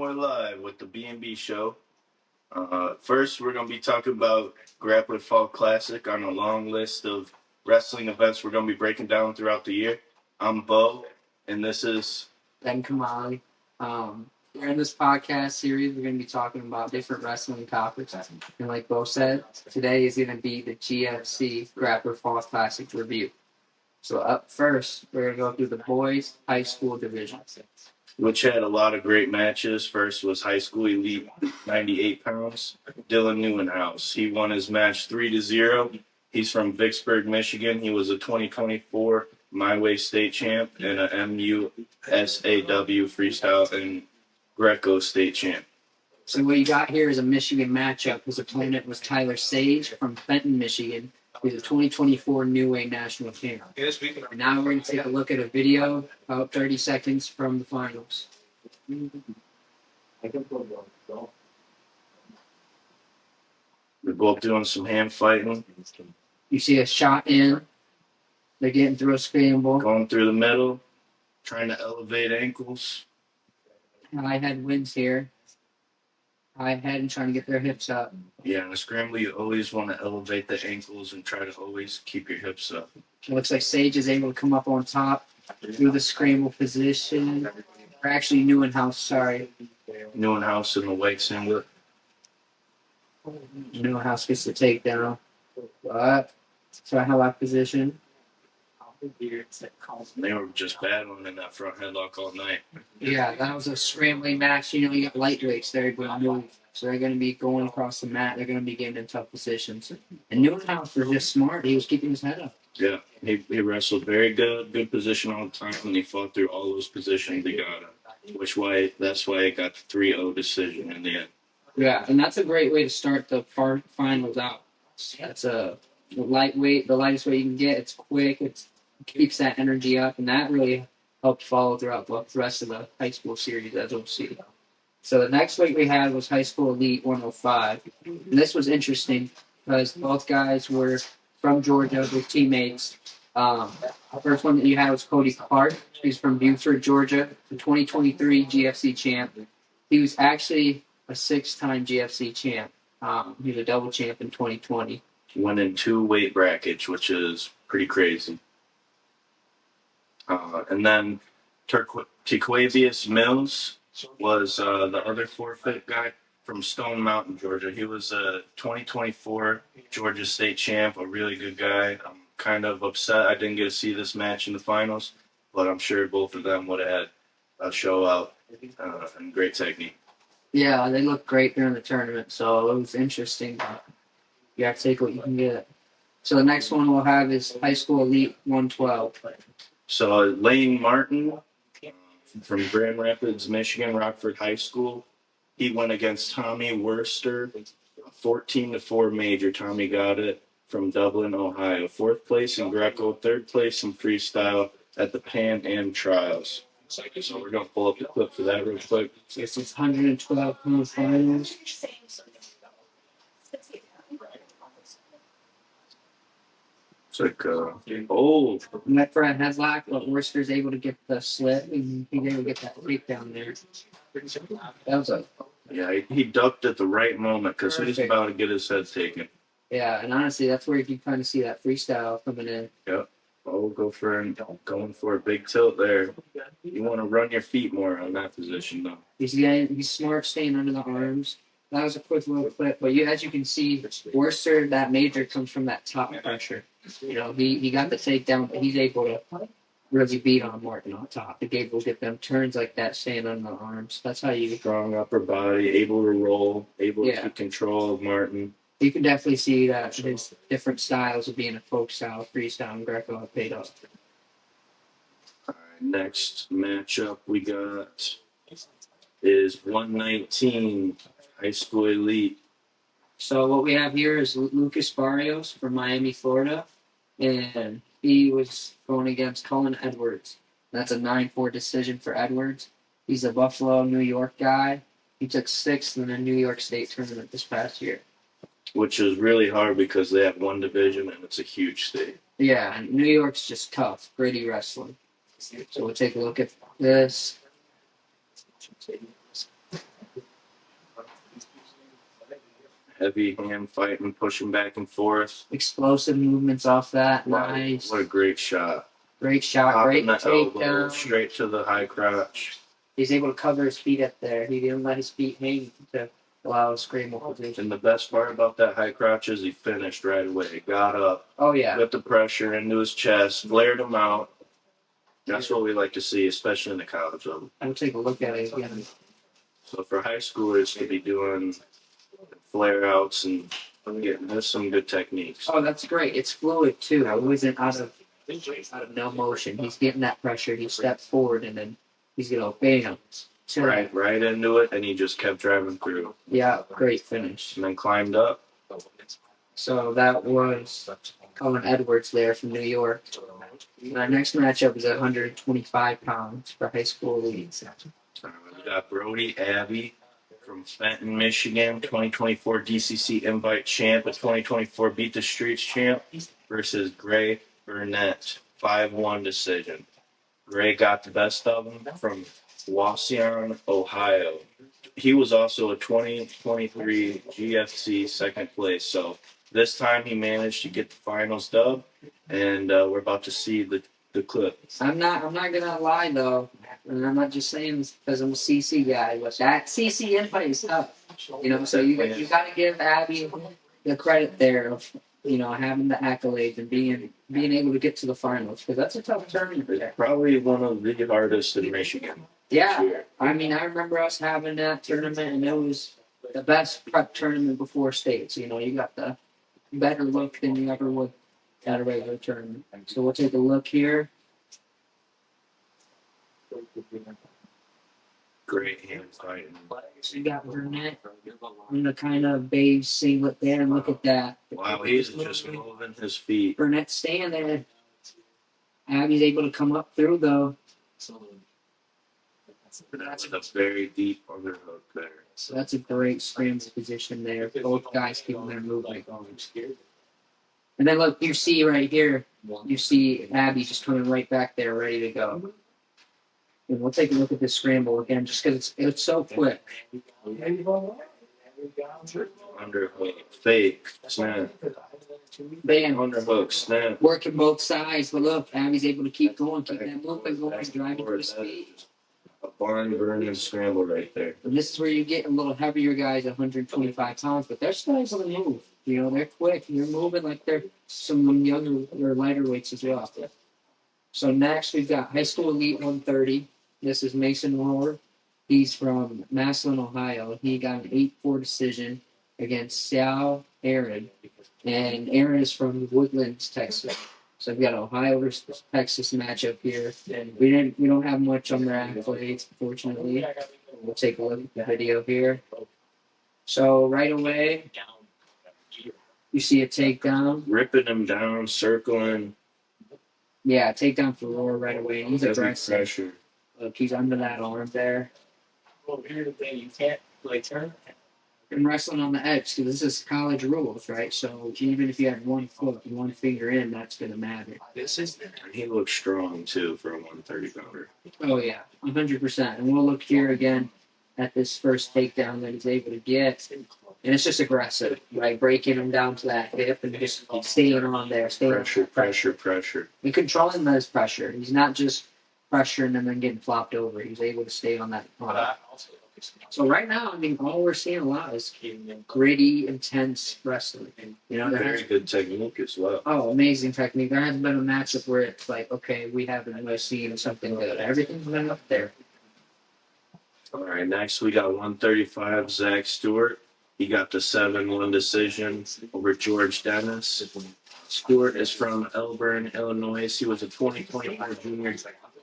we're live with the B&B show. First, we're going to be talking about Grappler Fall Classic on a long list of wrestling events we're going to be breaking down throughout the year. I'm Bo, and this is Ben Kamali. During this podcast series, we're going to be talking about different wrestling topics. And like Bo said, today is going to be the GFC Grappler Fall Classic review. So up first, we're going to go through the boys' high school division. which had a lot of great matches. First was High School Elite, 98 pounds, Dylan Newenhouse. He won his match 3-0. He's from Vicksburg, Michigan. He was a 2024 My Way State champ and a MUSAW Freestyle and Greco State champ. So what you got here is a Michigan matchup. His opponent was Tyler Sage from Fenton, Michigan, who's a 2024 New Way National Champ. And now we're going to take a look at a video, about 30 seconds from the finals. They're both doing some hand fighting. You see a shot in. They're getting through a scramble. Going through the middle, trying to elevate ankles. High head wins here. High head and trying to get their hips up. Yeah, in a scramble, you always want to elevate the ankles and try to always keep your hips up. It looks like Sage is able to come up on top through the scramble position. Or actually, Newenhouse, sorry. Newenhouse in the white singlet. Newenhouse gets the takedown. But, so I have that position. They were just battling in that front headlock all night. Yeah, that was a scrambling match. You know, you got lightweights there, but move. So they're going to be going across the mat. They're going to be getting in tough positions. And Newenhouse was just smart. He was keeping his head up. Yeah, he wrestled very good position all the time, and he fought through all those positions he got in. That's why he got the 3-0 decision in the end. Yeah, and that's a great way to start the finals out. That's a lightweight, the lightest weight you can get. It's quick. It keeps that energy up, and that really helped follow throughout the rest of the high school series, as we'll see. So the next weight we had was High School Elite 105. And this was interesting because both guys were from Georgia, their teammates. The first one that you had was Cody Clark. He's from Buford, Georgia, the 2023 GFC champ. He was actually a 6-time GFC champ. He was a double champ in 2020. He went in 2 weight brackets, which is pretty crazy. And then Tequavius Mills was the other forfeit guy from Stone Mountain, Georgia. He was a 2024 Georgia State champ, a really good guy. I'm kind of upset I didn't get to see this match in the finals, but I'm sure both of them would have had a show out and great technique. Yeah, they looked great during the tournament, so it was interesting. You have to take what you can get. So the next one we'll have is High School Elite 112. So Lane Martin from Grand Rapids, Michigan, Rockford High School. He went against Tommy Worcester, 14-4 major. Tommy got it from Dublin, Ohio. 4th place in Greco, 3rd place in freestyle at the Pan Am Trials. So we're going to pull up the clip for that real quick. This is 112-pound finals. It's like, Net for a headlock, but Worcester's able to get the slip, and he's able to get that takedown there. That was he ducked at the right moment because he was about to get his head taken. Yeah, and honestly, that's where you can kind of see that freestyle coming in. Yep. Going for a big tilt there. You want to run your feet more on that position, though. He's smart staying under the arms. That was a quick little clip, but as you can see, Worcester, that major comes from that top pressure. You know, he got the takedown, but he's able to really beat on Martin on top. He's able to get them turns like that, staying under the arms. That's how you... Strong upper body, able to roll, able to keep control of Martin. You can definitely see that his different styles of being a folk style, freestyle, and Greco have paid off. All right, next matchup we got is 119 High School Elite. So what we have here is Lucas Barrios from Miami, Florida, and he was going against Cullen Edwards. That's a 9-4 decision for Edwards. He's a Buffalo, New York guy. He took 6th in the New York State tournament this past year. Which is really hard because they have one division and it's a huge state. Yeah, and New York's just tough, gritty wrestling. So we'll take a look at this. heavy hand fighting, pushing back and forth. Explosive movements off that. Wow, Nice. what a great shot. Great shot. Popping Great the elbow takedown. straight to the high crotch. He's able to cover his feet up there. He didn't let his feet hang to allow a scramble position. And the best part about that high crotch is he finished right away. Got up, Oh, yeah. put the pressure into his chest, flared him out. That's what we like to see, especially in the college level. We'll take a look at it again. So for high schoolers to be doing flare outs and getting there's some good techniques. Oh, that's great. It's fluid, too. It wasn't out of no motion. He's getting that pressure. He steps forward, and then he's going to bam. Right into it, and he just kept driving through. Yeah, great finish. And then climbed up. So that was Colin Edwards there from New York. Our next matchup is at 125 pounds for high school elites. We got Brody Abbey from Fenton, Michigan, 2024 DCC Invite champ, a 2024 Beat the Streets champ, versus Gray Burnett, 5-1 decision. Gray got the best of him from Wauseon, Ohio. He was also a 2023 GFC second place, so this time he managed to get the finals dub, and we're about to see the clip. I'm not gonna lie though, and I'm not just saying this because I'm a CC guy, but that CC invite is tough. You know, so you got to give Abby the credit there of having the accolades and being able to get to the finals because that's a tough tournament there. Probably one of the hardest in Michigan. Yeah, I mean, I remember us having that tournament, and it was the best prep tournament before states. You know, you got the better look than you ever would at a regular tournament. So we'll take a look here. Great hand fighting. So you got Burnett in the kind of beige singlet there, and look at that. Wow, he's just moving his feet. Burnett's staying there. Abby's able to come up through though. That's a very deep underhook there. So that's a great scramble position there. Both guys keeping their movement going. And then look, you see right here, you see Abby just coming right back there, ready to go. And we'll take a look at this scramble again, just because it's so quick. Underhook, fake, snap. Bam. Underhook, snap. Working both sides, but look, Abby's able to keep going, keep that movement going, driving to the speed. A barn burning scramble right there. And this is where you get a little heavier guys, 125 pounds, but they're still able to move. You know, they're quick. They're moving like they're some younger or lighter weights as well. So next we've got high school elite 130. This is Mason Rohr. He's from Massillon, Ohio. He got an 8-4 decision against Sal Aaron. And Aaron is from Woodlands, Texas. So we've got Ohio versus Texas matchup here. And we don't have much on their accolades, unfortunately. We'll take a look at the video here. So right away, you see a takedown. Ripping him down, circling. Yeah, takedown for Rohr right away. He's Heavy aggressive. pressure. Look, he's under that arm there. Well, here's the thing, you can't turn. And wrestling on the edge, because this is college rules, right? So even if you have one foot and one finger in, that's going to matter. And he looks strong, too, for a 130 pounder. Oh, yeah, 100%. And we'll look here again at this first takedown that he's able to get. And it's just aggressive, right? Breaking him down to that hip and just staying on there. Pressure. And controlling those pressure. He's not just pressuring and then getting flopped over. He's able to stay on that point. So right now, I mean, all we're seeing a lot is gritty, intense wrestling. You know, Very good technique as well. Oh, amazing technique. There hasn't been a matchup where it's like, okay, we haven't really seen something good. Everything's been up there. All right, next we got 135, Zach Stewart. He got the 7-1 decision over George Dennis. Stewart is from Elburn, Illinois. He was a 2024 junior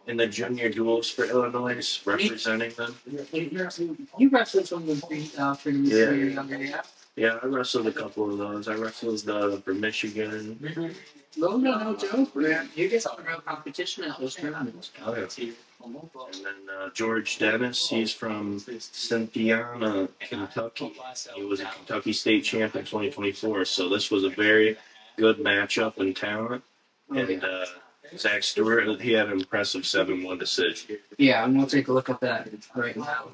in the junior duels for Illinois, representing them. You wrestled some of the tournaments Yeah. when you were younger, yeah? Yeah, I wrestled a couple of those. I wrestled for Michigan. No joke, man. You get some real competition at those tournaments. Oh, yeah. And then George Dennis, he's from Cynthiana, Kentucky. He was a Kentucky State champ in 2024, so this was a very good matchup in talent. And Zach Stewart, he had an impressive 7-1 decision. Yeah, and we'll take a look at that right now.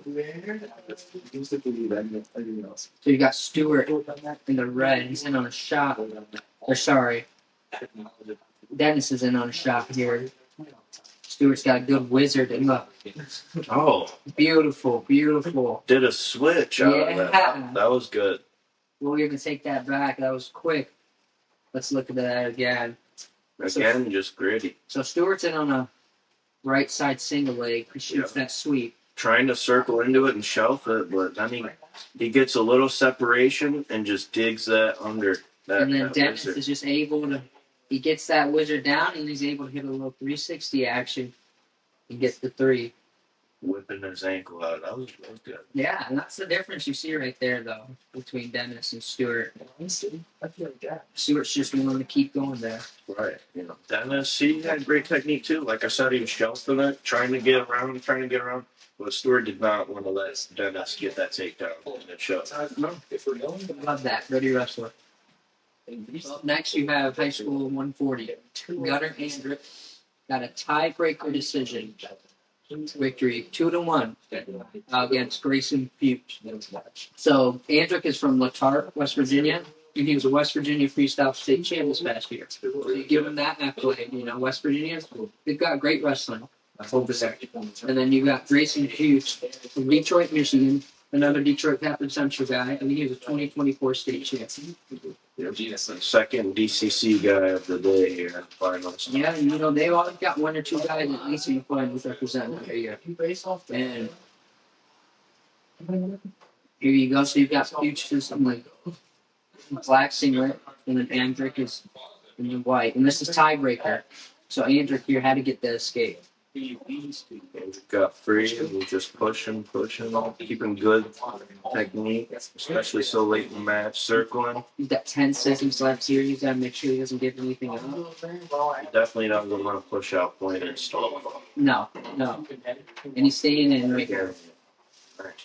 So you got Stewart in the red. He's in on a shot. Or sorry, Dennis is in on a shot here. Stewart's got a good wizard and look. Oh, Beautiful, beautiful. did a switch out of Yeah. that. That was good. We'll even take that back. That was quick. Let's look at that again. Again, just gritty. So Stewart's in on a right side single leg. He shoots that sweep. Trying to circle into it and shelf it, but then he gets a little separation and just digs that under. And then that Dennis wizard. is just able to, he gets that wizard down and he's able to hit a little 360 action and get the 3. Whipping his ankle out. That was good. Yeah, and that's the difference you see right there, though, between Dennis and Stewart. Stewart's just willing to keep going there. Right. Dennis, he had great technique too. Like I said, he was shelving it, trying to get around. But Stewart did not want to let Dennis get that takedown. And it showed. Love that. Ready wrestler. Up next, you have high school 140. Gunnar Andrick got a tiebreaker decision. Victory 2-1 against Grayson Fuchs. So Andrick is from Latarte, West Virginia, and he was a West Virginia freestyle state champ this past year. So you give him that accolade. West Virginia, they've got great wrestling over there. And then you got Grayson Fuchs from Detroit, Michigan, another Detroit Catholic Central guy. I think he was a 2024 state champ. Second DCC guy of the day here in the finals. Yeah, and they always got 1 or 2 guys at least in the finals representing every year. And here you go. So you've got Fuchs in like black singlet, and then Andrick is in the white. And this is tiebreaker. So Andrick here had to get the escape. Got free and was just pushing, keeping good technique, especially so late in the match, circling. He's got 10 seconds left here. He's got to make sure he doesn't give anything up. He definitely doesn't want to push out point and stall. No. And he's staying in right here.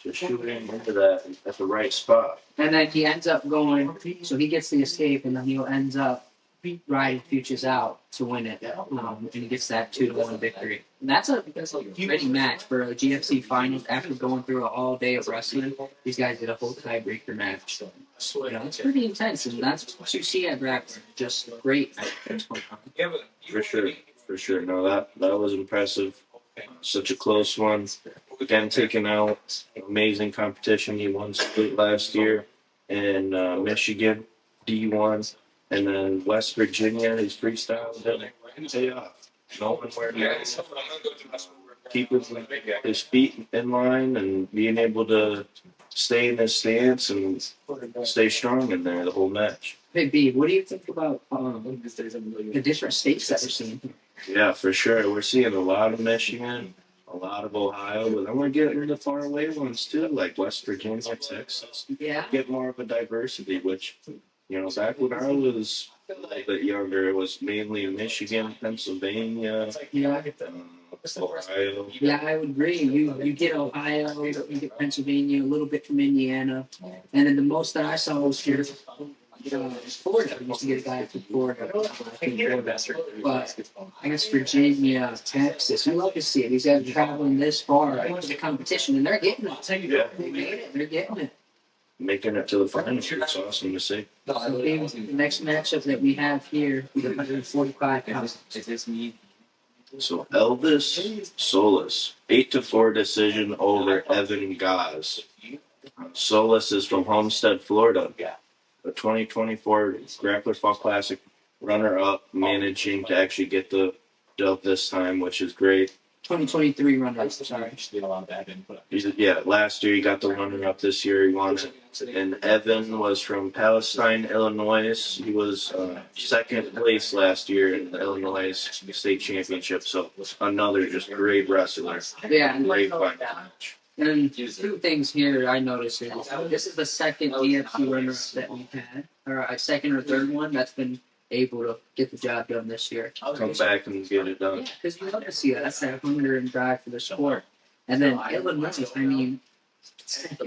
Just shooting into that at the right spot. And then he ends up going, so he gets the escape, and then he'll ends up riding Fuchs out to win it. And he gets that 2-1 victory. And that's a ready match for a GFC finals after going through an all day of wrestling. These guys did a whole tiebreaker match. It's pretty intense, and that's what you see at Grappler. Just great. For sure. No, that was impressive. Such a close one. Again, taking out amazing competition. He won split last year in Michigan, D1. And then West Virginia, his freestyle didn't pay off. Knowing where he is, keeping his feet in line and being able to stay in his stance and stay strong in there the whole match. Hey, B, what do you think about the different states that we're seeing here? Yeah, for sure. We're seeing a lot of Michigan, a lot of Ohio, but then we're getting the far away ones too, like West Virginia, Texas. Yeah. Get more of a diversity, which, back when I was a little bit younger, it was mainly Michigan, Pennsylvania, Ohio. Yeah, I would agree. You get Ohio, you get Pennsylvania, a little bit from Indiana, and then the most that I saw was here. Florida. I used to get a guy from Florida. But I guess Virginia, Texas, you love to see it. These guys are traveling this far to the competition, and they're getting it. Yeah. They made it. They're getting it. Making it to the finals. It's awesome to see. So the next matchup that we have here is 145 pounds. So Elvis Solis, 8-4 decision over Evan Gaz. Solis is from Homestead, Florida. The 2024 Grappler Fall Classic runner-up, managing to actually get the dub this time, which is great. 2023 runner-up, sorry. Last year he got the runner-up. This year he won it. And Evan was from Palestine, Illinois. He was second place last year in the Illinois State Championship. So another just great wrestler. Yeah. Great fight match. And 2 things here I noticed is this is the second EFC runner-up that we've had, or a second or third one that's been able to get the job done this year. Come back and get it done. Yeah, because you love to see that. That's that hunger and drive for the sport. And then Illinois, second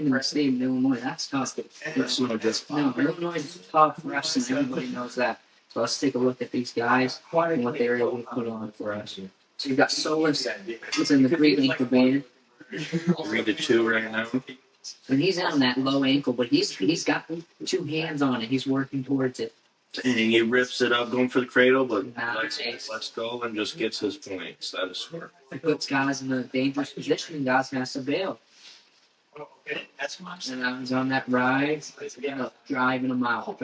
in the state of Illinois, that's tough. That's no just No, Illinois is tough wrestling. Everybody knows that. So let's take a look at these guys and what they were able to put on for us. So you've got Solus, who's in the green ankle band, 3-2 right now. and he's on that low ankle, but he's got 2 hands on it. He's working towards it. And he rips it up going for the cradle, but Nice. let's go and just gets his points. That is smart. It puts guys in a dangerous position, and guys has to bail. And I was on that ride, driving them out.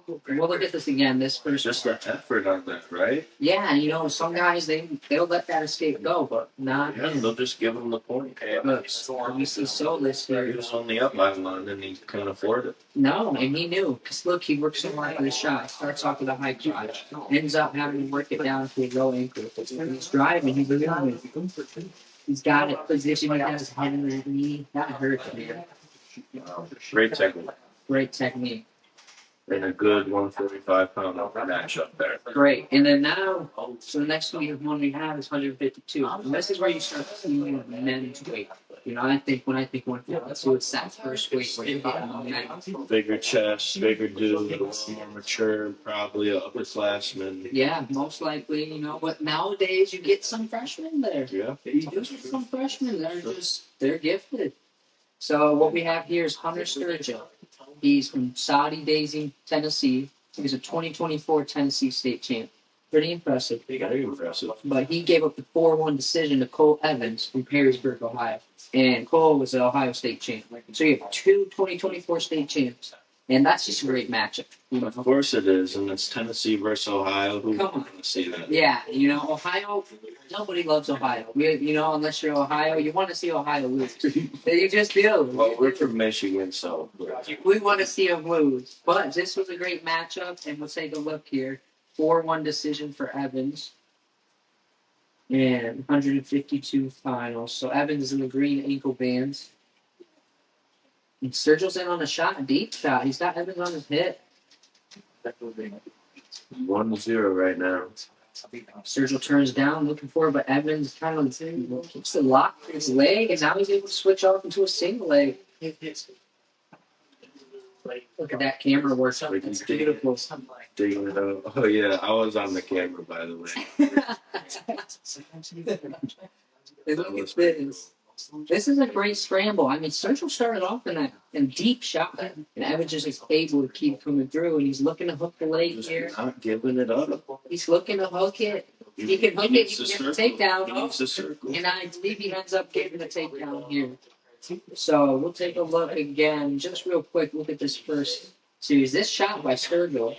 And we'll look at this again. This first, Just the effort on that, right? yeah, you know, some guys they'll let that escape go, but not Yeah, him. they'll just give him the point. Look, we see Solus He here. was only up by 1 and he couldn't afford it. No, and he knew. Because look, he works so hard for the shot. Starts off with a high crotch. Ends up having to work it down to a low ankle. When he's driving, he's moving. He's got it positioned. He got his head in that knee. That hurts, man. Great technique. Great technique. And a good 145-pound matchup there. Great. And then now, so the next one we have is 152. And this is where you start seeing men's weight. You know, when I think 152, it's that first weight where you're getting the men. Bigger chest, bigger dude, a little more mature, probably an upperclassman. Yeah, most likely, you know. But nowadays, you get some freshmen there. Yeah. You do get some freshmen. They're gifted. So what we have here is Hunter Sturgill. He's from Saudi Daisy, Tennessee. He's a 2024 Tennessee state champ. Pretty impressive. Very impressive. But he gave up the 4-1 decision to Cole Evans from Perrysburg, Ohio. And Cole was an Ohio State champ. So you have 2 2024 state champs. And that's just a great matchup. You know? Of course it is, and it's Tennessee versus Ohio. Who Come on. wants to see that? Yeah, you know, Ohio, nobody loves Ohio. You know, unless you're Ohio, you want to see Ohio lose. You just do. Well, we're from Michigan, so We want to see them lose. But this was a great matchup, and we'll take a look here. 4-1 decision for Evans. And 152 finals. So Evans is in the green ankle bands. And Sturgill's in on a shot, a deep shot. He's got Evans on his hip. 1-0 right now. Sturgill turns down, looking for it, but Evans kind of keeps the lock for his leg, and now he's able to switch off into a single leg. Look at that camera work. It's beautiful. Digging it up. Oh yeah, I was on the camera, by the way. And look at this. This is a great scramble. I mean, Sturgill started off in a deep shot, and Evans just is able to keep coming through, and he's looking to hook the leg Just here. not giving it up. He's looking to hook it. He can hook it. He can get the takedown. He needs the circle. And I believe he ends up getting the takedown here. So we'll take a look again, just real quick. Look at this first series. This shot by Sturgill,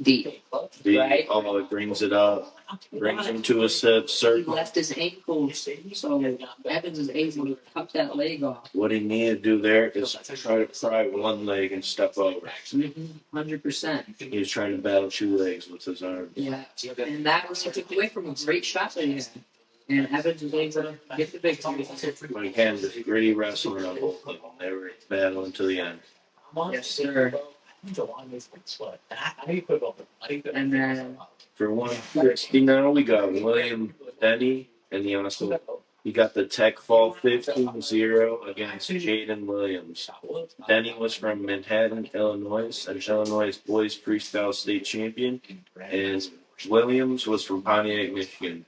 deep. Right? Oh, it brings it up. Brings him to his hip, He circle. left his ankles, so Evans is able to cut that leg off. What he needed to do there is try to pry one leg and step over. 100%. He was trying to battle 2 legs with his arms. Yeah, and that was took away from a great shot that he had. And Evans was able to get the victory. But again, this gritty wrestling on both of them. They were battling to the end. Yes, sir. And then For 160 now, we got William Denny, and he also got the Tech Fall 15-0 against Jaden Williams. Denny was from Manhattan, Illinois, and Illinois boys freestyle state champion, and Williams was from Pontiac, Michigan.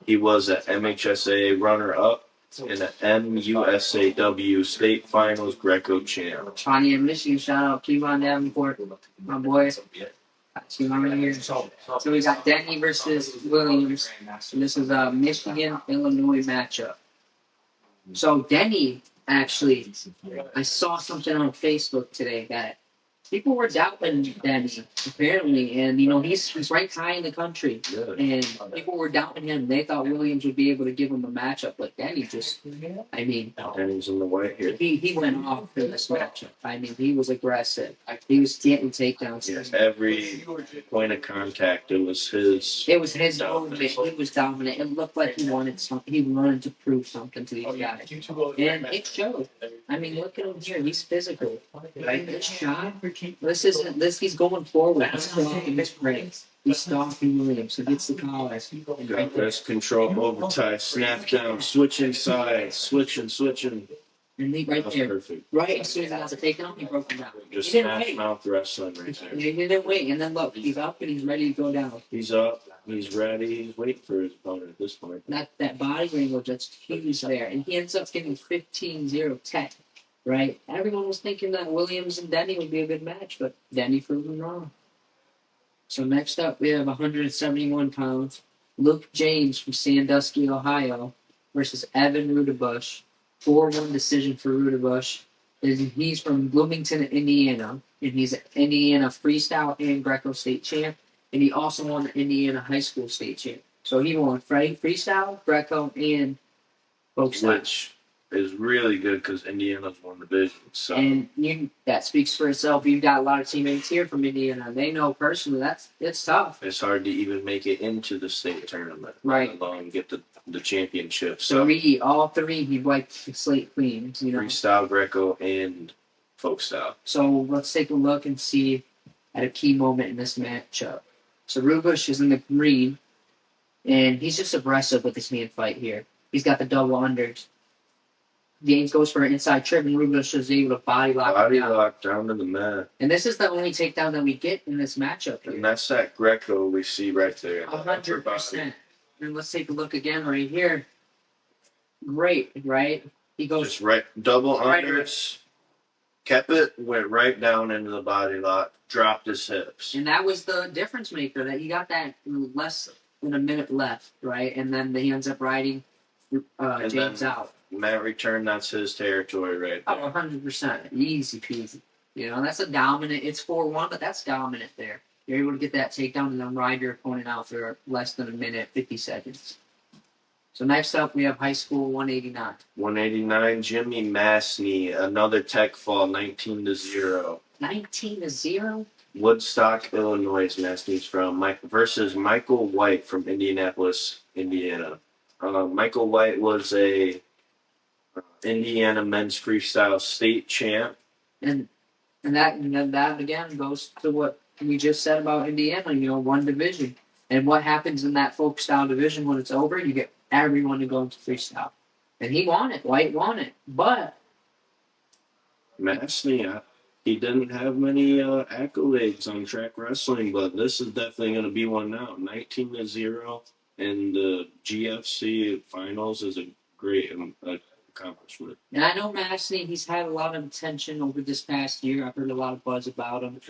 He was an MHSA runner-up and an MUSAW state finals Greco champ. Pontiac, Michigan, shout out Kevon Davenport, my boy. See him right here. So we got Denny versus Williams. And this is a Michigan-Illinois matchup. So Denny, actually, I saw something on Facebook today that people were doubting Denny, apparently. And, you know, he's ranked high in the country. And people were doubting him. They thought Williams would be able to give him a matchup. But Denny just, I mean, Denny's in the white here. he went off in this matchup. I mean, he was aggressive. He was getting takedowns. Yes, every point of contact, it was his. It was his movement. He was dominant. It looked like he wanted something. He wanted to prove something to these guys. And it showed. I mean, look at him here. He's physical. Right? This shot. This isn't this. He's going forward. He's stalking his prey. He's stalking Williams. He gets the collar. Got best control over tie. Snap down. Switching sides. Switching. And he right That's there. perfect. Right as soon as he got the takedown, he broke him down. Just He didn't smash wait. mouth wrestling right there. He didn't wait. And then look, he's up and he's ready to go down. He's up. He's ready. He's waiting for his opponent at this point. That body language, that's huge there. And he ends up getting 15-0-10. Right? Everyone was thinking that Williams and Denny would be a good match, but Denny proved them wrong. So next up, we have 171 pounds. Luke James from Sandusky, Ohio, versus Evan Rudebush. 4-1 decision for Rudebush. He's from Bloomington, Indiana, and he's an Indiana freestyle and Greco state champ, and he also won the Indiana high school state champ. So he won freestyle, Greco, and folk style. Which is really good because Indiana's won the division. So. And that speaks for itself. You've got a lot of teammates here from Indiana. They know personally it's tough. It's hard to even make it into the state tournament. Right. Let alone get the championship. So all three, he wiped the slate clean. Freestyle, Greco, and folk style. So let's take a look and see at a key moment in this matchup. So Rubush is in the green, and he's just aggressive with this hand fight here. He's got the double unders. James goes for an inside trip, and Rubush is able to body lock down to the mat. And this is the only takedown that we get in this matchup here. And that's that Greco we see right there. 100%. And let's take a look again right here. Great, right? He goes just right, double unders, kept it, went right down into the body lock, dropped his hips. And that was the difference maker, that he got that less than a minute left, right? And then he ends up riding James out. Mat return, that's his territory right there. Oh, 100%. Easy peasy. That's a dominant. It's 4-1, but that's dominant there. You're able to get that takedown and then ride your opponent out for less than a minute, 50 seconds. So next up, we have high school 189. 189, Jimmy Masney, another tech fall, 19-0. 19-0? Woodstock, Illinois, Masney's from, versus Michael White from Indianapolis, Indiana. Michael White was a Indiana men's freestyle state champ. And that again goes to what we just said about Indiana, one division. And what happens in that folk style division when it's over, you get everyone to go into freestyle. And he won it. White won it. But Masney, he didn't have many accolades on track wrestling, but this is definitely going to be one now. 19-0 in the GFC finals is a great accomplishment. And I know Masney, he's had a lot of attention over this past year. I've heard a lot of buzz about him.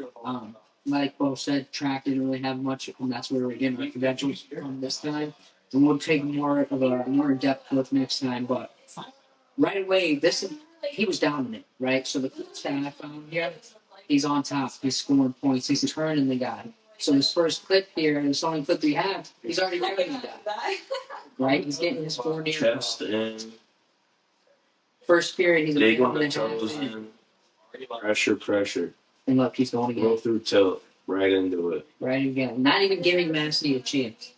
Like Bo said, track didn't really have much, and that's where we're getting our credentials from this time. And we'll take more in-depth look next time. But right away, he was dominant, right? So the clips that I found here, he's on top. He's scoring points. He's turning the guy. So this first clip here, this only clip we have, he's already turning the guy. Right? He's getting his 4 near chest in. First period, he's a big on the toes in. Pressure. And look, he's going again. Go through tilt, right into it. Right again. Not even giving Masney a chance.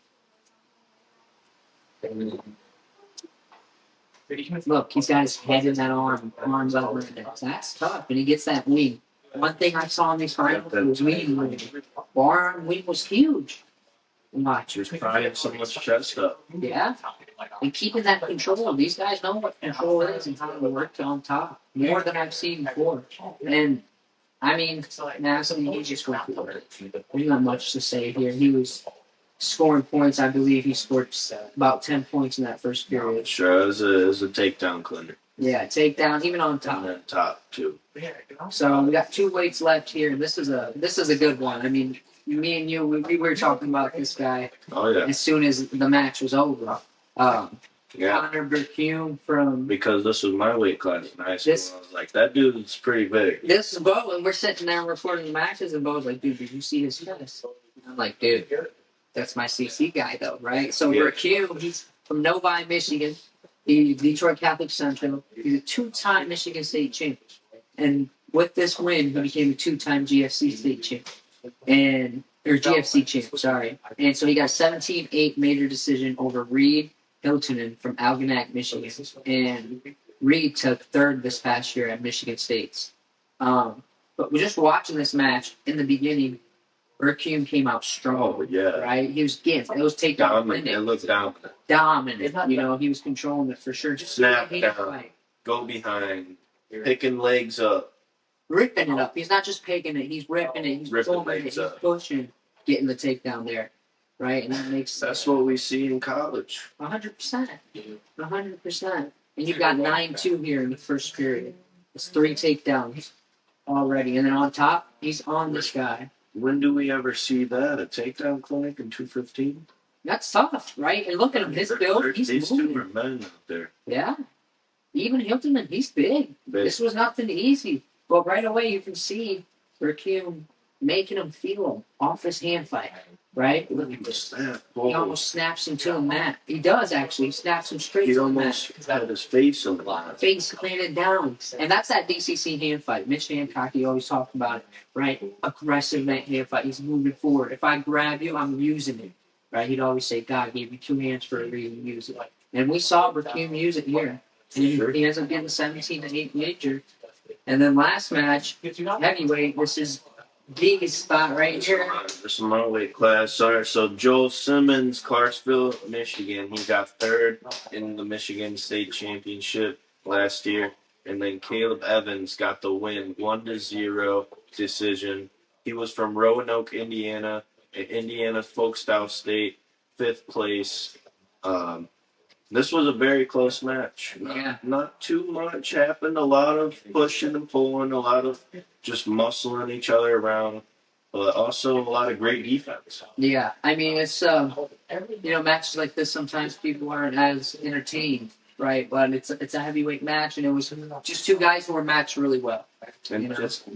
Look, he's got his head in that arms over it. That's tough, and he gets that wing. One thing I saw in these finals was wing. Bar wing was huge. Watch. He was prying someone's chest up. Yeah. And keeping that control. These guys know what control is and how to work on top. More than I've seen before. And I mean, Masney, he just went for it. There's not much to say here. He was scoring points. I believe he scored about 10 points in that first period. Sure, it was a takedown cleaner. Yeah, takedown, even on top. And then top, too. So we got 2 weights left here. This is a good one. I mean, me and you, we were talking about this guy. Oh, yeah. As soon as the match was over. Connor Bercume from... Because this was my weight class in high school. I was like, that dude's pretty big. This is Bo, and we're sitting there recording the matches, and Bo's like, dude, did you see his chest? I'm like, dude, that's my CC guy, though, right? So Bercume, he's from Novi, Michigan. He's Detroit Catholic Central. He's a 2-time Michigan State champ. And with this win, he became a 2-time GFC state champ. Or GFC champ, sorry. And so he got a 17-8 major decision over Reed Hiltonen from Algonac, Michigan. And Reed took 3rd this past year at Michigan State. But we're just watching this match. In the beginning, Bercume came out strong. Oh, yeah. Right? He was getting it was takedown. It looked dominant. Dominant. He was controlling it for sure. Just snap down. Go behind. picking legs up. Ripping it up. He's not just picking it, he's ripping it, he's Ripping pulling it, legs he's up. pushing, getting the takedown there. Right? And that makes That's what we see in college. 100%. 100%. And you've got 9-2 here in the first period. It's 3 takedowns already. And then on top, he's on this guy. When do we ever see that? A takedown clinic in 215? That's tough, right? And look at him, his build, he's These moving. two are men out there. Yeah. Even Hilton, he's big. This was nothing easy. But right away, you can see Rakim making him feel him off his hand fight. Right? Look at the snap. He almost snaps him to the mat. He does, actually. He snaps him straight He to the mat. almost had his face on the line. Face planted down. And that's that DCC hand fight. Mitch Hancock, he always talked about it, right? Aggressive hand fight. He's moving forward. If I grab you, I'm using it. Right? He'd always say, God gave you 2 hands for a reason, use it. And we saw Rakim use it here. And he ends up getting 17-8 major. And then last match, heavyweight, this is the spot right here. This is my weight class. Sorry. So Joel Simmons, Clarksville, Michigan. He got 3rd in the Michigan State Championship last year. And then Caleb Evans got the win, 1-0 decision. He was from Roanoke, Indiana, Indiana Folk-Style State, 5th place. This was a very close match. Not too much happened. A lot of pushing and pulling, a lot of just muscling each other around, but also a lot of great defense. Yeah, I mean, it's, matches like this, sometimes people aren't as entertained, right? But it's a heavyweight match, and it was just 2 guys who were matched really well. And just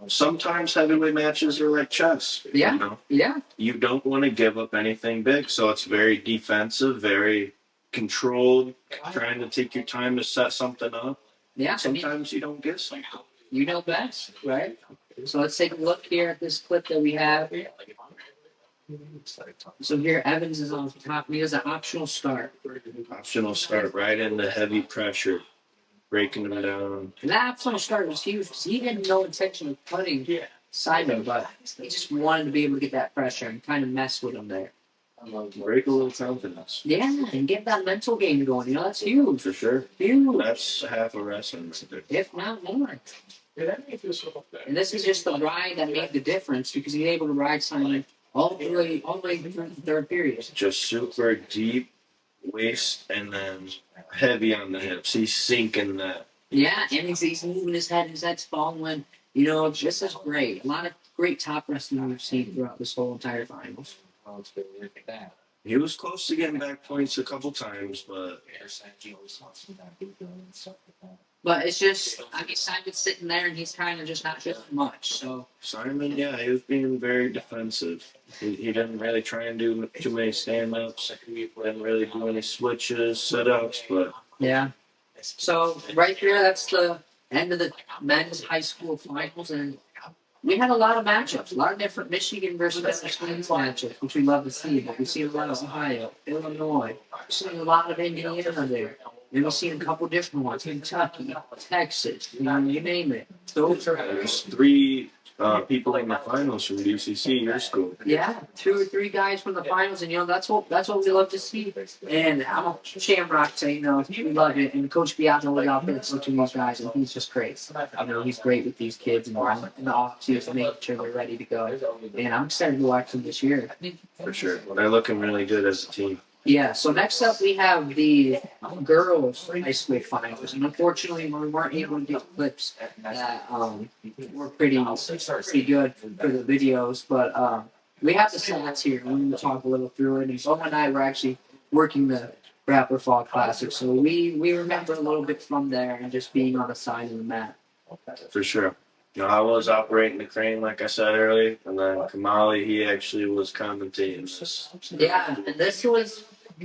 sometimes heavyweight matches are like chess. Yeah, you know? Yeah. You don't want to give up anything big, so it's very defensive, very controlled, trying to take your time to set something up. Yeah. Sometimes you don't get something. You know best, right? So let's take a look here at this clip that we have. So here, Evans is on top. He has an optional start. Optional start right into heavy pressure, breaking them down. And that optional start was huge. He had no intention of cutting Simon, but he just wanted to be able to get that pressure and kind of mess with him there. Break a little confidence. Yeah, and get that mental game going. That's huge. For sure. Huge. That's half a wrestling right there. If not more. And this is just the ride that made the difference because he was able to ride Simon all the way through the 3rd period. Just super deep waist and then heavy on the hips. He's sinking that. Yeah, and he's moving his head. His head's falling. This is great. A lot of great top wrestling we've seen throughout this whole entire finals. He was close to getting back points a couple times, but it's just, Simon's sitting there and he's kind of just not doing much. So Simon, he was being very defensive. He didn't really try and do too many stand-ups. Didn't really do any switches, set-ups, but yeah. So right here, that's the end of the men's high school finals, and we had a lot of matchups, a lot of different Michigan versus Wisconsin matchups, which we love to see. But we see a lot of Ohio, Illinois, we see a lot of Indiana there, and we've seen a couple different ones: Kentucky, Texas, you name it. There's 3 people in the finals from UCC, your school. Yeah, 2 or 3 guys from the finals, and that's what we love to see. And I'm a Shamrock, so we love it. And Coach Biagno was out there coaching these guys, and he's just great. He's great with these kids and in the off season, making sure they're ready to go. And I'm excited to watch them this year. For sure, they're looking really good as a team. Yeah, so next up we have the girls' high school finals. And unfortunately, we weren't able to get clips that were pretty good for the videos. But we have the stats here. We're going to talk a little through it. And Bo and I were actually working the Grappler Fall Classic. So we remember a little bit from there and just being on the side of the mat. For sure. I was operating the crane, like I said earlier. And then Kamali, he actually was commentating this. Yeah, and this was...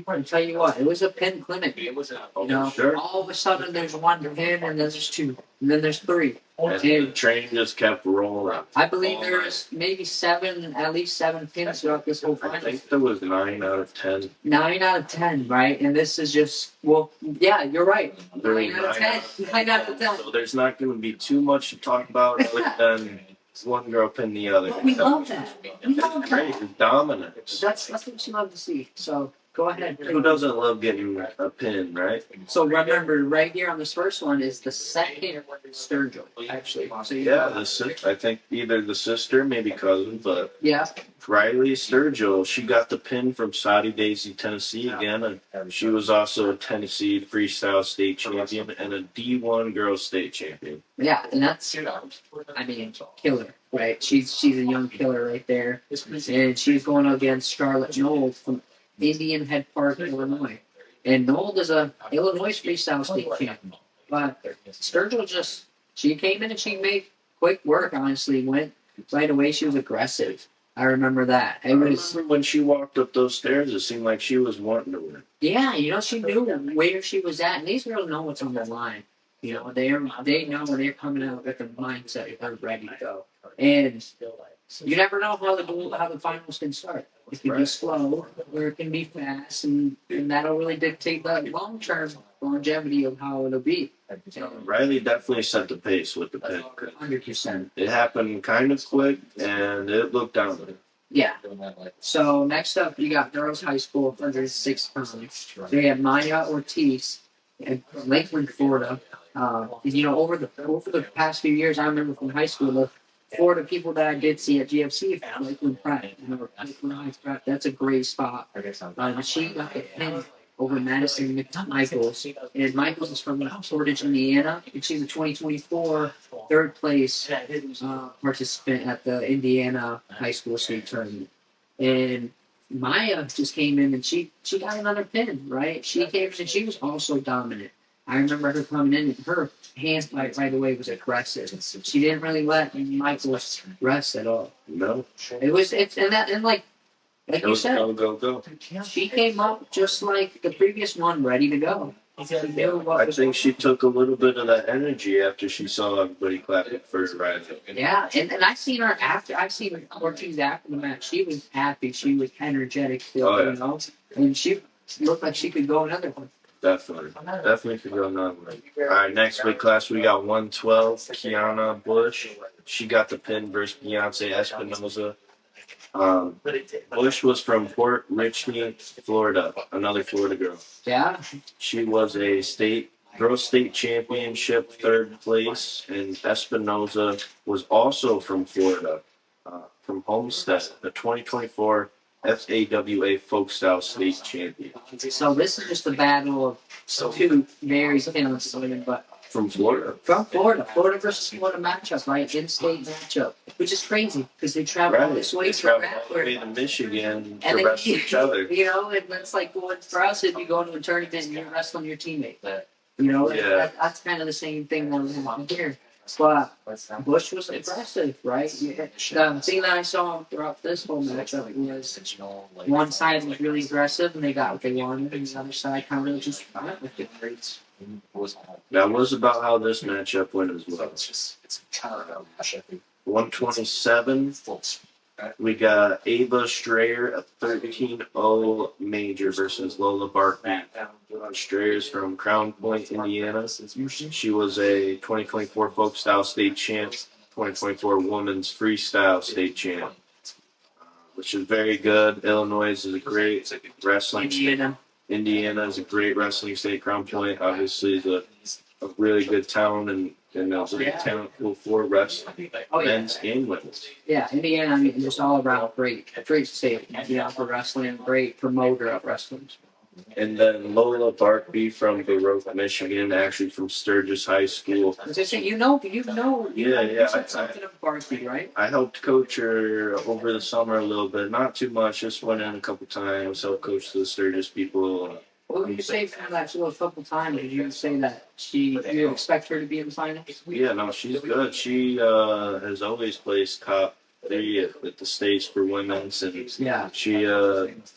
I'll tell you what, it was a pin clinic. Sure. All of a sudden there's 1 pin, and then there's 2, and then there's 3. And the train just kept rolling. I believe there was maybe at least 7 pins throughout this whole I final. think there was 9 out of 10. 9 out of 10, right? And this is just, yeah, you're right. 9 out of 10. 9 out of 10. So there's not going to be too much to talk about other than one girl pinning the other. But we love that. We love that. Great, dominance. That's what you love to see. So Go ahead. Who doesn't love getting a pin, right? So remember, right here on this first one is the second Sturgill, actually. So Yeah, I think either the sister, maybe cousin, but yeah, Riley Sturgill, she got the pin from Saudi Daisy, Tennessee again. And she was also a Tennessee freestyle state champion and a D1 girls state champion. yeah, and that's, I mean, killer, right? She's a young killer right there, and she's going against Charlotte Knoll from Indian Head Park, Illinois. And Knoll is a Illinois freestyle state champion, but Sturgill she came in and she made quick work. Honestly, went right away. She was aggressive. I remember that. I remember when she walked up those stairs, it seemed like she was wanting to win. Yeah, she knew where she was at, and these girls know what's on the line. They know they're coming out with the mindset they're ready to go. And you never know how the finals can start. It can be slow or it can be fast, and that'll really dictate the long-term longevity of how it'll be. Riley definitely set the pace with the pin. 100%. It happened kind of quick, and it looked down. Yeah. So next up, you got girls high school, 106 pounds. They have Maya Ortiz in Lakeland, Florida. Over the past few years, I remember from high school, the Florida people that I did see at GFC, Lakeland Prep, Lakeland High Prep, that's a great spot. She got the pin over Madison McMichaels. And Michaels is from Portage, Indiana, and she's a 2024 third place participant at the Indiana High School State Tournament. And Maya just came in and she got another pin, right? She came in and she was also dominant. I remember her coming in and her hand fight right away was aggressive. She didn't really let Michaels rest at all. No. It was like you said, go. she came up just like the previous one, ready to go. I think she took a little bit of that energy after she saw everybody clapping for Riley. Yeah, and I seen her after. I seen Ortiz after the match. She was happy. She was energetic. And she looked like she could go another one. Definitely could go another one. All right, next weight class we got 112. Kiana Bush. She got the pin versus Beyonce Espinoza. Bush was from Port Richey, Florida, another Florida girl. Yeah. She was a girls state championship third place, and Espinoza was also from Florida, from Homestead, the 2024 FAWA Folk Style State Champion. So this is just a battle of two very talented women, but from Florida. Florida versus Florida matchup, right? In-state matchup, which is crazy because they travel all this way to Grappler to Michigan to wrestle each other. And it's like going for us if you go to a tournament and you're wrestling your teammate. That's kind of the same thing that was happening here. But Bush was impressive, right? The thing that I saw throughout this whole matchup was one side was really aggressive and they got what they wanted, and the other side kind of just went with it. That was about how this matchup went as well. 127. We got Ava Strayer, a 13-0 major versus Lola Barkley. Strayer's from Crown Point, Indiana. She was a 2024 folk style state champ, 2024 women's freestyle state champ, which is very good. Illinois is a great wrestling state. Indiana is a great wrestling state. Crown Point obviously is a really good town and a great talent pool for wrestling, men's and women's. Yeah, Indiana, I mean, just all around great state, for wrestling, great promoter of wrestling. And then Lola Barkley from Baroque, Michigan, actually from Sturgis High School. As I say, you know something of Barkley, right? I helped coach her over the summer a little bit, not too much, just went in a couple times, helped coach the Sturgis people. What would you say from that a couple times? Did you say that you expect her to be in the finals? Yeah, no, she's good. She has always placed top 3 at the States for women's, and she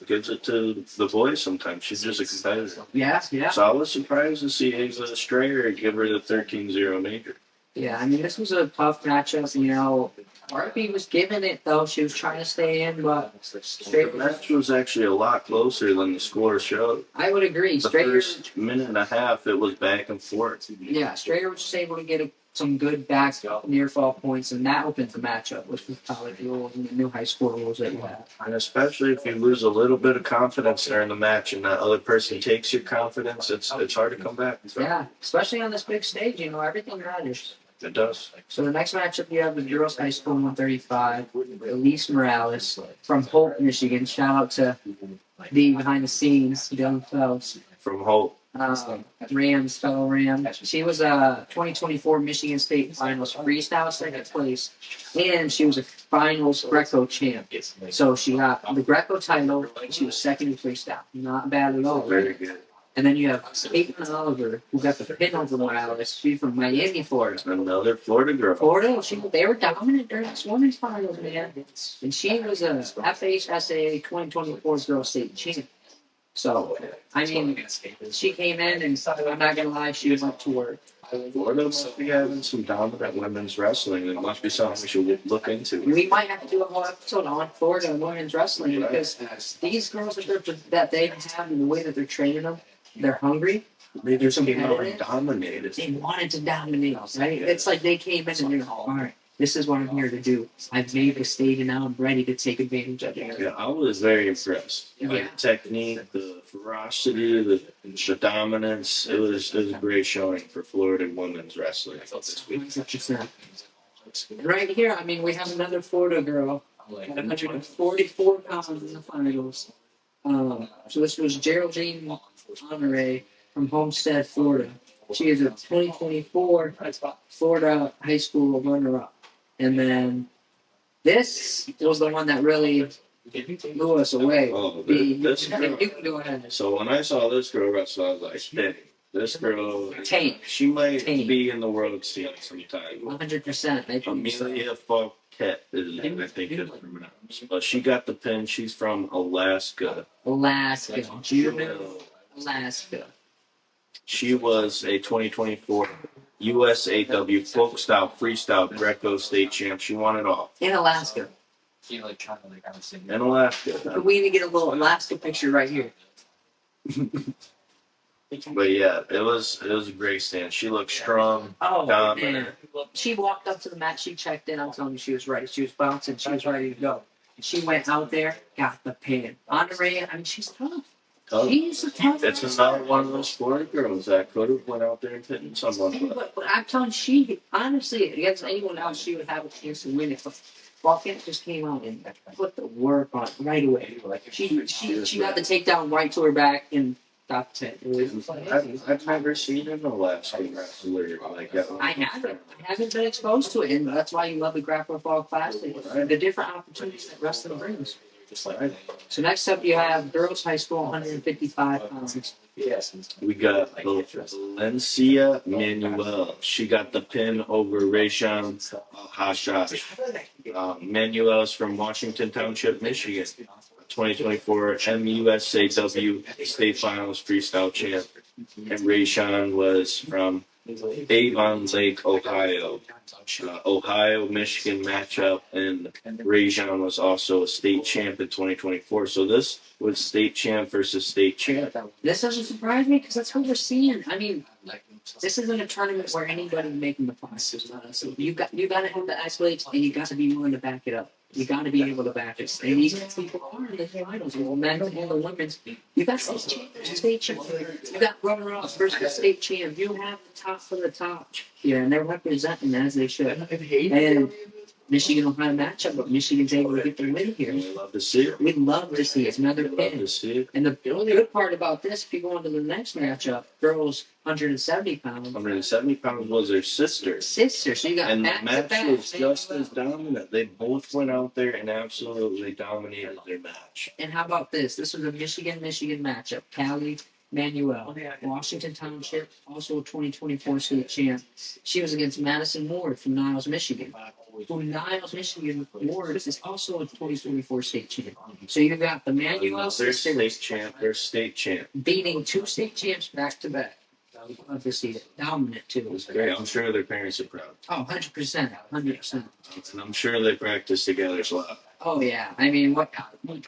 gives it to the boys sometimes. She's just a competitor. Yeah. So I was surprised to see Ava Strayer give her the 13-0 major. Yeah, I mean, this was a tough matchup, Barkley was giving it, though. She was trying to stay in, but the match was actually a lot closer than the score showed. I would agree. The first minute and a half, it was back and forth. Yeah, Strayer was just able to get a some good back near fall points, and that opens the matchup with the college rules and the new high school rules that you have. And especially if you lose a little bit of confidence during the match and that other person takes your confidence, it's hard to come back. Yeah, especially on this big stage, everything matters. It does. So the next matchup you have is girls high school 135, Elise Morales from Holt, Michigan. Shout out to the behind the scenes, Dylan Phelps. From Holt. Rams, fellow Ram. She was a 2024 Michigan State Finals freestyle second place, and she was a Finals Greco champ. So she got the Greco title, and she was second in freestyle. Not bad at all. Very good. And then you have Caitlin Oliver, who got the pin over Morales. She's from Miami, Florida. Another Florida girl. Florida, they were dominant during this women's finals, man. And she was a FHSA 2024 Girls State champ. So, I mean, she came in, and I'm not going to lie, she was up to work. Florida must be having some dominant women's wrestling. It must be something we should look into. We might have to do a whole episode on Florida women's wrestling because these girls that they have and the way that they're training them, they're hungry. They just came out and dominated. They wanted to dominate, right? It's like they came in and they're like, all right, this is what I'm here to do. I've made the stage and now I'm ready to take advantage of it. Yeah, I was very impressed. Yeah. The technique, the ferocity, the dominance. It was a great showing for Florida women's wrestling this week. 100%. Right here, I mean, we have another Florida girl at 144 pounds in the finals. So this was Geraldine Honore from Homestead, Florida. She is a 2024 Florida high school runner-up. And then this was the one that really blew us away. Oh, You this girl. can go ahead. So when I saw this girl wrestle, I was like, "Hey, this girl, Tank. she might Tank. be in the world scene sometime." 100%. I think so. Amelia Fauquet is, I think it's pronounced. But she got the pin. She's from Alaska. Alaska. Juneau, Alaska. She was a 2024 USAW folk style freestyle Greco state champ. She won it all In Alaska. in Alaska. We even get a little Alaska picture right here. But yeah, it was a great stand. She looked strong, Oh, dominant. man. She walked up to the mat. She checked in. I'm telling you, she was ready. She was bouncing. She was ready to go. She went out there, got the pin. Andre, I mean, she's tough. Tough. She's a tough. It's another one of those Florida girls that could have went out there and pinned someone. But I'm telling you, she honestly against anyone else, she would have a chance to win it. But Falcon just came out and put the work on right away. She got the takedown right to her back and got the 10. I've never seen an Alaskan wrestler like that. I haven't been exposed to it, and that's why you love the Grappler Fall Classic. The different opportunities that wrestling brings. So next up, you have girls high school, 155 pounds. We got Valencia Manuel. She got the pin over Rayshawn Hashash. Manuel's from Washington Township, Michigan. 2024 MUSAW State Finals Freestyle Champ. And Rayshawn was from Avon Lake, Ohio. Ohio-Michigan matchup, and Rayshawn was also a state champ in 2024. So this was state champ versus state champ. This doesn't surprise me because that's what we're seeing. I mean, this isn't a tournament where anybody's making the finals. So you got to have the accolades, and you got to be willing to back it up. You got to be able to back it. And these people are in the finals, with the men and the women's. You got state champ versus state champ. You got runner-ups versus state champ. You have the top for the top. Yeah, and they're representing as they should. And Michigan Ohio matchup, but Michigan's able to get the win here. We love to see it. We'd love to see it. It's another Love pin. to see it. And the good part about this, if you go on to the next matchup, girls 170 pounds. 170 pounds was her sister. Sister, so you got And the back to match back. was just as dominant. They both went out there and absolutely dominated their match. And how about this? This was a Michigan matchup. Callie Manuel, Washington Township, also a 2024 state champ. She was against Madison Ward from Niles, Michigan. From Niles, Michigan, Ward is also a 2024 state champ. So you got the Manuel Their sister state champ, their state champ. beating two state champs back to back. Love to see it. Dominant too. It was great. I'm sure their parents are proud. Oh, 100%. 100%. And I'm sure they practice together a lot. Oh, yeah. I mean, what?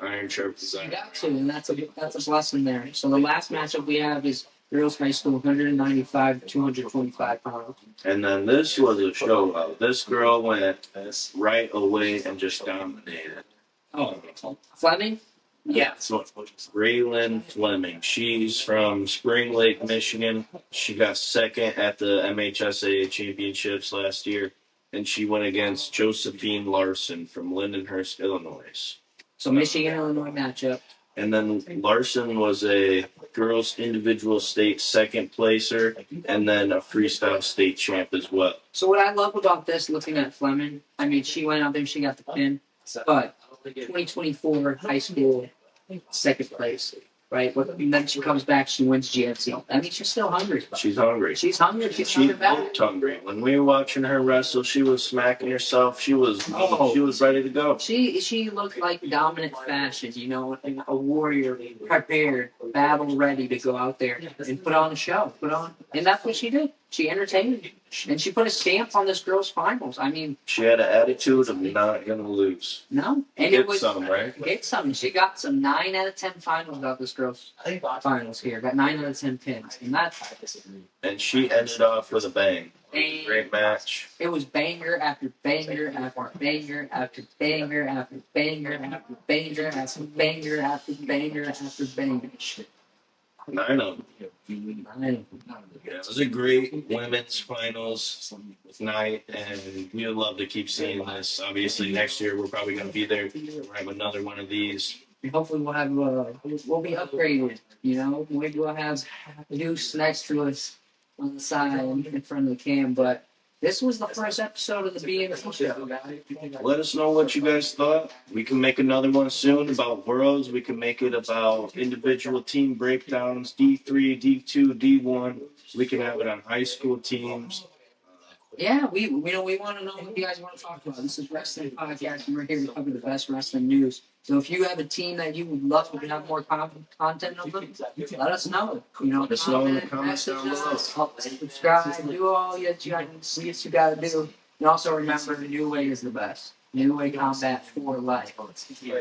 Iron sharp You design. got to, and that's a blessing there. So the last matchup we have is Girls high school, 195, 225 pounds. And then this was a show. This girl went right away and just dominated. Oh, Fleming? Yeah. So, Raylan Fleming. She's from Spring Lake, Michigan. She got second at the MHSA championships last year, and she went against Josephine Larson from Lindenhurst, Illinois. So Michigan, Illinois matchup. And then Larson was a girls individual state second placer, and then a freestyle state champ as well. So what I love about this, looking at Fleming, I mean, she went out there, she got the pin, but 2024 high school second place, right? And then she comes back, she wins GNC. I mean, she's still hungry. She's hungry. She's hungry. She's She coming back. looked hungry. When we were watching her wrestle, she was smacking herself. She was ready to go. She looked like dominant fashion, you know, a warrior, prepared, battle ready to go out there and put on a show. And that's what she did. She entertained, and she put a stamp on this girls' finals. I mean, she had an attitude of not gonna lose. No, and Get some, right? Get some. She got some 9 out of 10 finals out of this girls' finals here. Got 9 out of 10 pins, and she ended off with a bang. Great match. It was banger after banger after banger after banger after banger after banger after banger after banger after banger. 9 of them. Yeah, it was a great women's finals night, and we'd love to keep seeing this. Obviously, next year we're probably going to be there. We'll have another one of these. Hopefully, we'll be upgraded. You know, maybe we'll have Deuce next to us on the side in front of the cam. But this was the first episode of the BMT show. Let us know what you guys thought. We can make another one soon about worlds. We can make it about individual team breakdowns, D3, D2, D1. We can have it on high school teams. Yeah, we want to know what you guys want to talk about. This is Wrestling Podcast, and we're here to cover the best wrestling news. So if you have a team that you would love to have more content of them, let us know. You know, let us know in the comments down below. Subscribe, do all that you got to do. And also remember, New Way is the best. New Way Combat for life.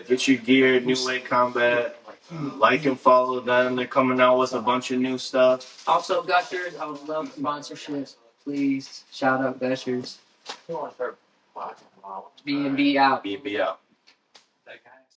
Get your gear, New Way Combat. Like and follow them. They're coming out with a bunch of new stuff. Also, Gushers, I would love sponsorships. Please shout out Gushers. B&B out. B&B out.